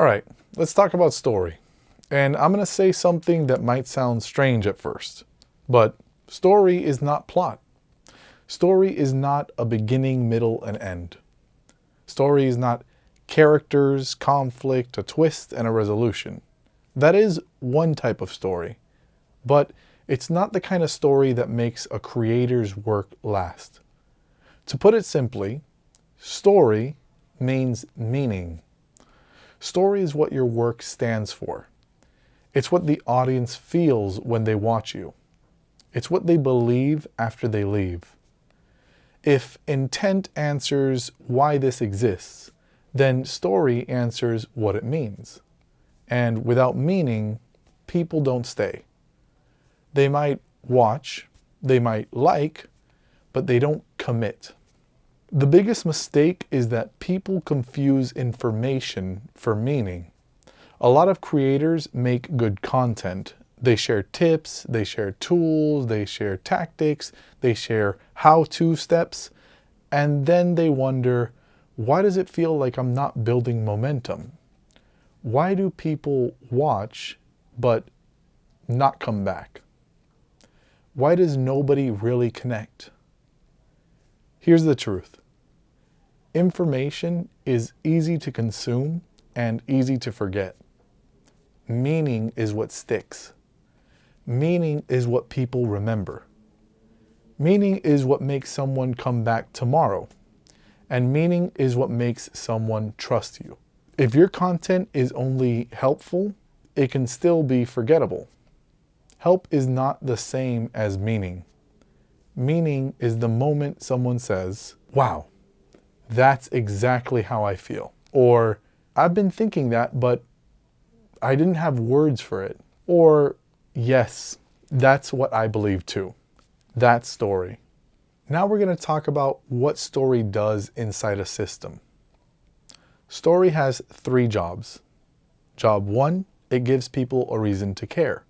All right, let's talk about story. And I'm going to say something that might sound strange at first, but story is not plot. Story is not a beginning, middle, and end. Story is not characters, conflict, a twist, and a resolution. That is one type of story, but it's not the kind of story that makes a creator's work last. To put it simply, story means meaning. Story is what your work stands for. It's what the audience feels when they watch you. It's what they believe after they leave. If intent answers why this exists, then story answers what it means. And without meaning, people don't stay. They might watch, they might like, but they don't commit. The biggest mistake is that people confuse information for meaning. A lot of creators make good content. They share tips, they share tools, they share tactics, they share how-to steps, and then they wonder, why does it feel like I'm not building momentum? Why do people watch but not come back? Why does nobody really connect? Here's the truth. Information is easy to consume and easy to forget. Meaning is what sticks. Meaning is what people remember. Meaning is what makes someone come back tomorrow. And meaning is what makes someone trust you. If your content is only helpful, it can still be forgettable. Help is not the same as meaning. Meaning is the moment someone says, wow, that's exactly how I feel. Or, I've been thinking that, but I didn't have words for it. Or, yes, that's what I believe too. That story. Now we're going to talk about what story does inside a system. Story has 3 jobs. Job 1, it gives people a reason to care.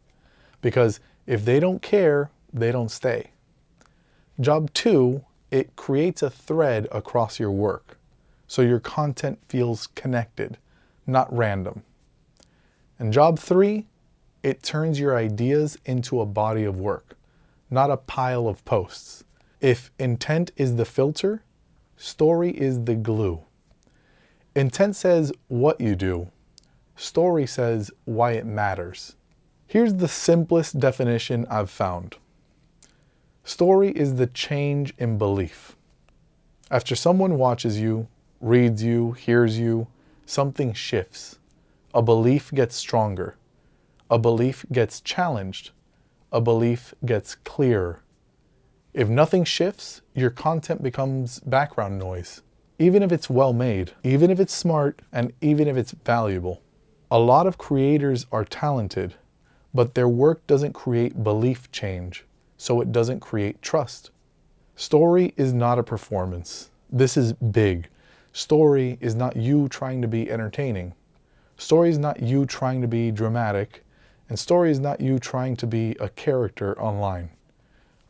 Because if they don't care, they don't stay. Job 2, it creates a thread across your work. So your content feels connected, not random. And job 3, it turns your ideas into a body of work, not a pile of posts. If intent is the filter, story is the glue. Intent says what you do. Story says why it matters. Here's the simplest definition I've found. Story is the change in belief. After someone watches you, reads you, hears you, something shifts. A belief gets stronger. A belief gets challenged. A belief gets clearer. If nothing shifts, your content becomes background noise. Even if it's well made, even if it's smart, and even if it's valuable. A lot of creators are talented, but their work doesn't create belief change, so it doesn't create trust. Story is not a performance. This is big. Story is not you trying to be entertaining. Story is not you trying to be dramatic. And story is not you trying to be a character online.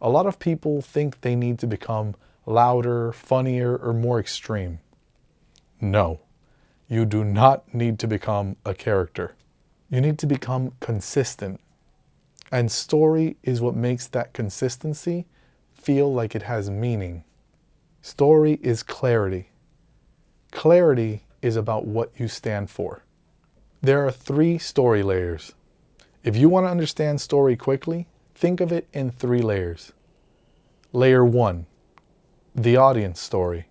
A lot of people think they need to become louder, funnier, or more extreme. No, you do not need to become a character. You need to become consistent. And story is what makes that consistency feel like it has meaning. Story is clarity. Clarity is about what you stand for. There are 3 story layers. If you want to understand story quickly, think of it in 3 layers. Layer 1, the audience story.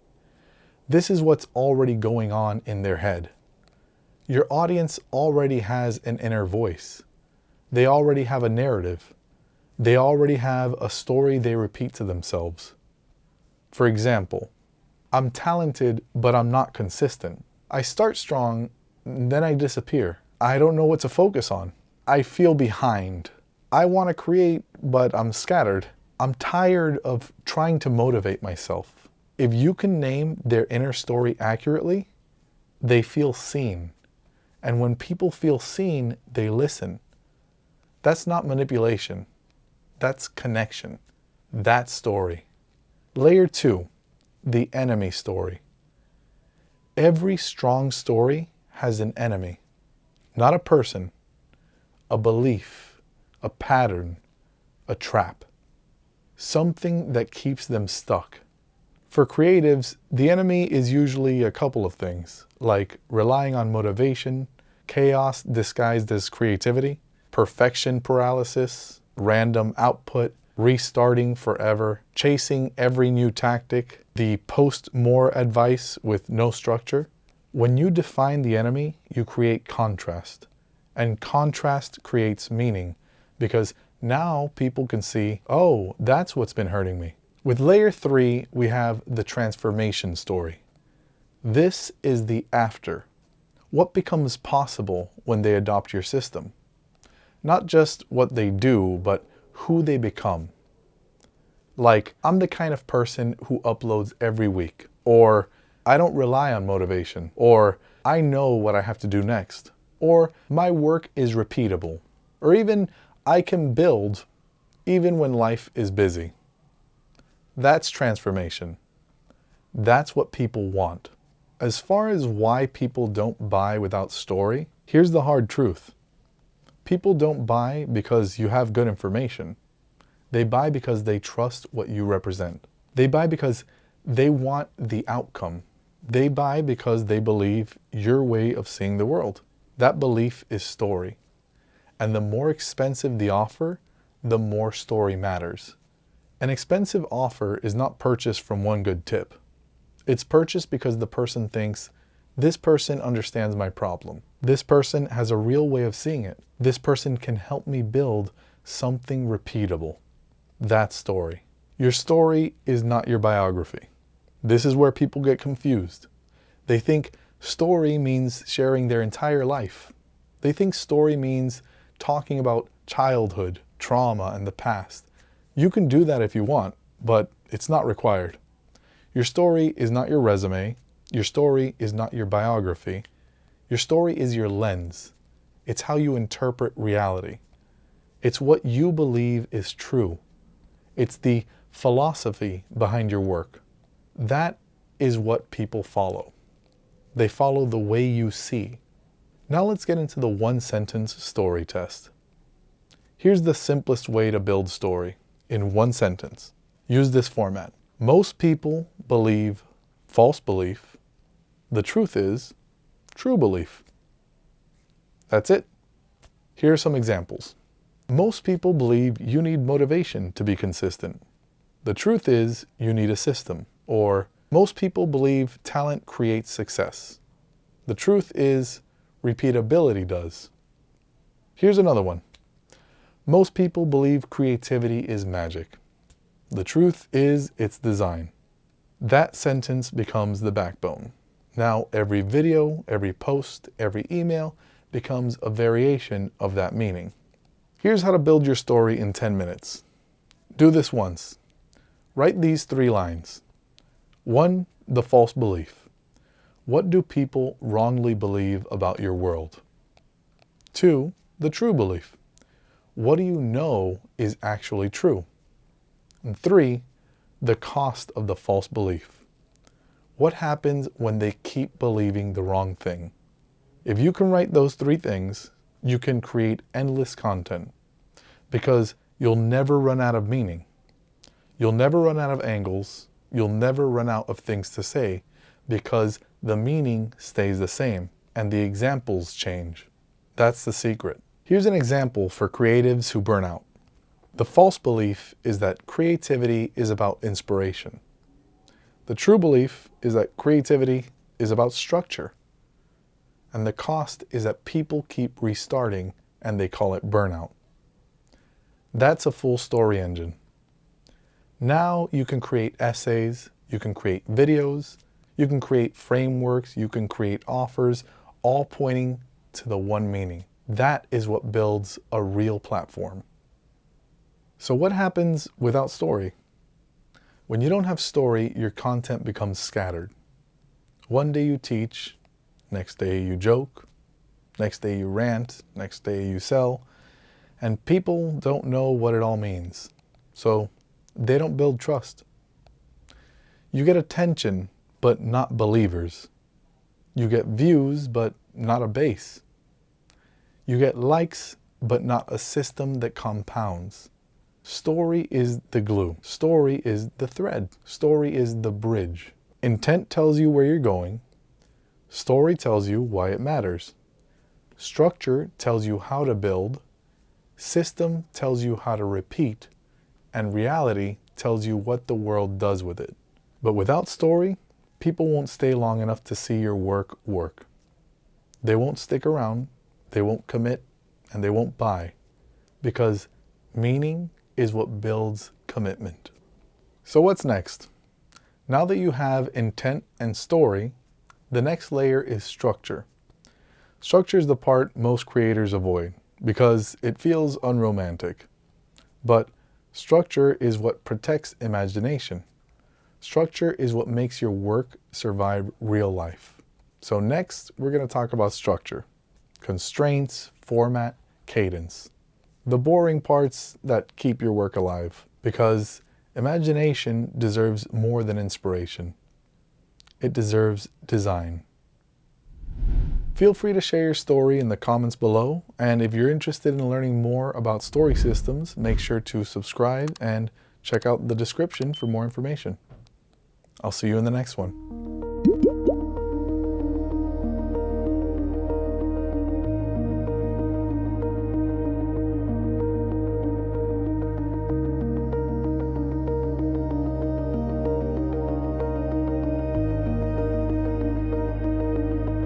This is what's already going on in their head. Your audience already has an inner voice. They already have a narrative. They already have a story they repeat to themselves. For example, I'm talented, but I'm not consistent. I start strong, then I disappear. I don't know what to focus on. I feel behind. I want to create, but I'm scattered. I'm tired of trying to motivate myself. If you can name their inner story accurately, they feel seen. And when people feel seen, they listen. That's not manipulation. That's connection. That's story. Layer 2, the enemy story. Every strong story has an enemy. Not a person, a belief, a pattern, a trap. Something that keeps them stuck. For creatives, the enemy is usually a couple of things, like relying on motivation, chaos disguised as creativity, perfection paralysis, random output, restarting forever, chasing every new tactic, the post more advice with no structure. When you define the enemy, you create contrast. And contrast creates meaning, because now people can see, oh, that's what's been hurting me. With layer 3, we have the transformation story. This is the after. What becomes possible when they adopt your system? Not just what they do, but who they become. Like, I'm the kind of person who uploads every week, or I don't rely on motivation, or I know what I have to do next, or my work is repeatable, or even I can build even when life is busy. That's transformation. That's what people want. As far as why people don't buy without story, here's the hard truth. People don't buy because you have good information. They buy because they trust what you represent. They buy because they want the outcome. They buy because they believe your way of seeing the world. That belief is story. And the more expensive the offer, the more story matters. An expensive offer is not purchased from one good tip. It's purchased because the person thinks, this person understands my problem. This person has a real way of seeing it. This person can help me build something repeatable. That story. Your story is not your biography. This is where people get confused. They think story means sharing their entire life. They think story means talking about childhood, trauma, and the past. You can do that if you want, but it's not required. Your story is not your resume. Your story is not your biography. Your story is your lens. It's how you interpret reality. It's what you believe is true. It's the philosophy behind your work. That is what people follow. They follow the way you see. Now let's get into the one-sentence story test. Here's the simplest way to build story in one sentence. Use this format. Most people believe false belief. The truth is true belief. That's it. Here are some examples. Most people believe you need motivation to be consistent. The truth is you need a system. Or most people believe talent creates success. The truth is repeatability does. Here's another one. Most people believe creativity is magic. The truth is it's design. That sentence becomes the backbone. Now every video, every post, every email becomes a variation of that meaning. Here's how to build your story in 10 minutes. Do this once. Write these 3 lines. 1. The false belief. What do people wrongly believe about your world? 2. The true belief. What do you know is actually true? And 3. The cost of the false belief. What happens when they keep believing the wrong thing? If you can write those 3 things, you can create endless content because you'll never run out of meaning. You'll never run out of angles. You'll never run out of things to say because the meaning stays the same and the examples change. That's the secret. Here's an example for creatives who burn out. The false belief is that creativity is about inspiration. The true belief is that creativity is about structure. And the cost is that people keep restarting and they call it burnout. That's a full story engine. Now you can create essays, you can create videos, you can create frameworks, you can create offers, all pointing to the one meaning. That is what builds a real platform. So what happens without story? When you don't have story, your content becomes scattered. One day you teach, next day you joke, next day you rant, next day you sell, and people don't know what it all means. So they don't build trust. You get attention, but not believers. You get views, but not a base. You get likes, but not a system that compounds. Story is the glue. Story is the thread. Story is the bridge. Intent tells you where you're going. Story tells you why it matters. Structure tells you how to build. System tells you how to repeat. And reality tells you what the world does with it. But without story, people won't stay long enough to see your work work. They won't stick around, they won't commit, and they won't buy. Because meaning is what builds commitment. So what's next? Now that you have intent and story, the next layer is structure. Structure is the part most creators avoid because it feels unromantic. But structure is what protects imagination. Structure is what makes your work survive real life. So next, we're going to talk about structure. Constraints, format, cadence. The boring parts that keep your work alive, because imagination deserves more than inspiration. It deserves design. Feel free to share your story in the comments below, and if you're interested in learning more about story systems, make sure to subscribe and check out the description for more information. I'll see you in the next one.